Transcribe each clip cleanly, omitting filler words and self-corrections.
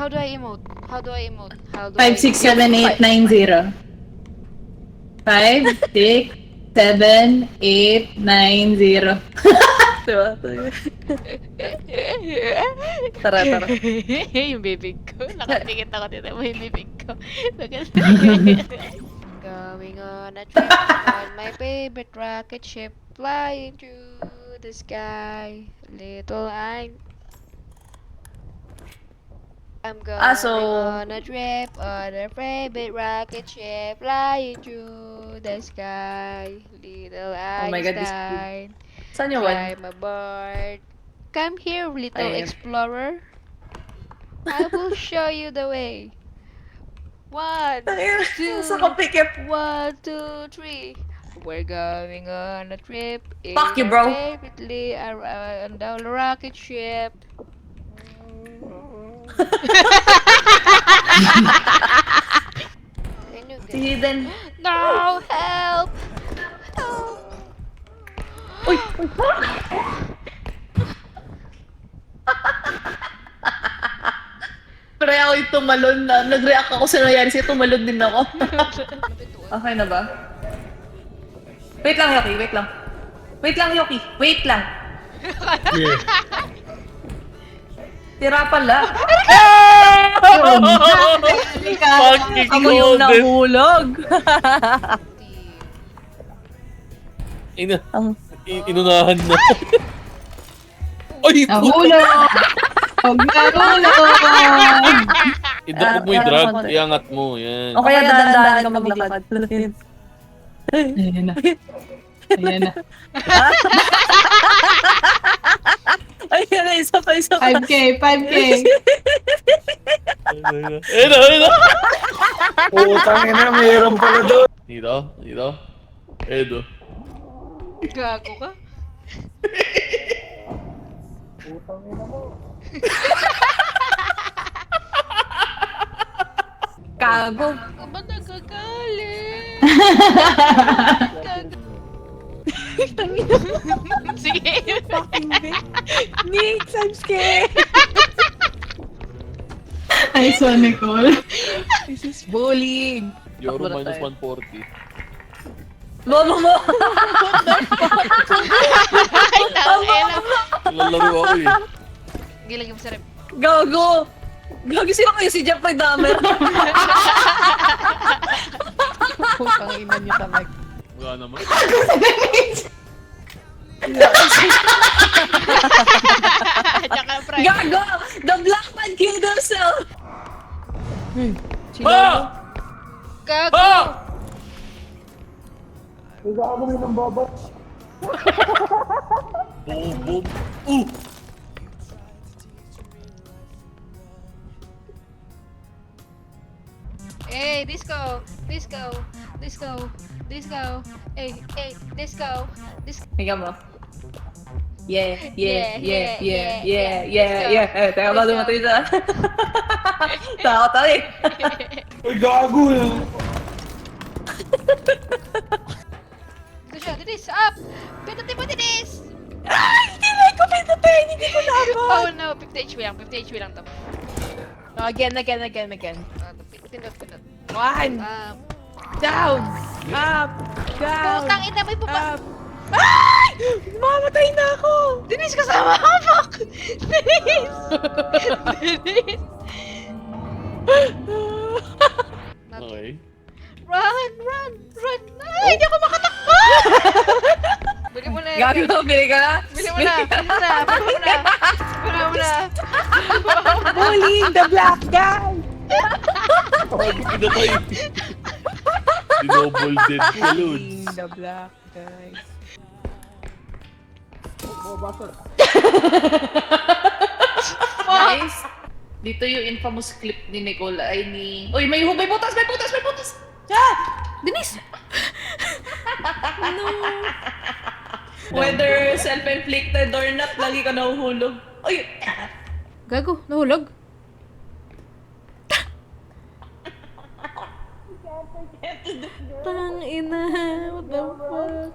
How do I emote? How do I emote? 5, 6, 7, 8, 9, 0. 5, 6, 7, 8, 9, 0. Diba? Tara, tara. Yung bibig ko. Nakapikit ako dito mo yung bibig ko. Going on a trip on my favorite rocket ship, flying through the sky. Little I'm going on a trip on a favorite rocket ship, flying through the sky. Little Oh my God, this Einstein, Saan yung one? climb aboard. Come here, little Ayan. explorer. I will show you the way. 1, 2, Sa kapikip. 1, 2, 3. We're going on a trip in Fuck you, our bro. favorite on the rocket ship. Si Eden. No, help! Help! Uy! Pero ako yung tumalon na. Nag-react ako sa nangyari sa'yo. Tumalon din ako. Okay na ba? Wait lang, Yoki. Wait lang. Wait lang, Yoki. Wait lang. Yeah. Tira pala. Fucking Ako yung golden. nahulog. Inunahan na. Ay! Nahulog! Nahulog! Idakot mo yung drag, iangat mo, yan. O kaya dahan-dahan ka maglakad. Ayan na. Ayan na. Ayun na, isa pa. 5K, 5K. Ayun na! Putang ina, mayroon pala doon. Dito. Edo. Gago ka? Kago. Ako ba nagagalit? Sige. Nick, I'm scared. Nice one, Nicole. This is bullying. Euro Takbo na minus tayo. 140. Lolo mo! Ay, tangina. Lalaro ako eh. Gilang yung sarap. Gago! Gago, sino kayo si Jeffrey Dahmer? Putang ina niyo talaga. Wala naman. Tsaka Fry. Gago! The black man killed himself! Sino? Gago. Boom. Hey, disco. Hey, disco. Higa mo. Yeah. Teka ba Let's go. dumatay sa... Takot tayo eh. Ay, gago eh. Ito siya, Denise, up! Pindutin mo, Denise! Ay! Hindi ko pinatay! Hindi ko dapat! Oh no, 50 HP lang to. Again. Pindot. One! Down! Up! Down! Putang ina, may Up! Ay! Mamatay na ako! Denise, kasama ka, fuck! Denise! Okay. Run! Ay, hindi ako makatakbo! Bili mo na. Gago, bili ka na? Bili mo na. Bullying the black guy! Pinatay. Dinoble dead ka, Bullying Lods. the black guy. Guys, dito yung infamous clip ni Nicole ay ni... Uy, may butas! Ah! Denise! Whether self-inflicted or not, lagi ka nahuhulog. Uy! Gago, nahulog. Tang ina, what the fuck?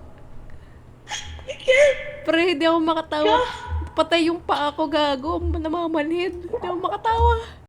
Pre, hindi ako makatawa. Patay yung paa ko, gago. Namamanhid. Hindi ako makatawa.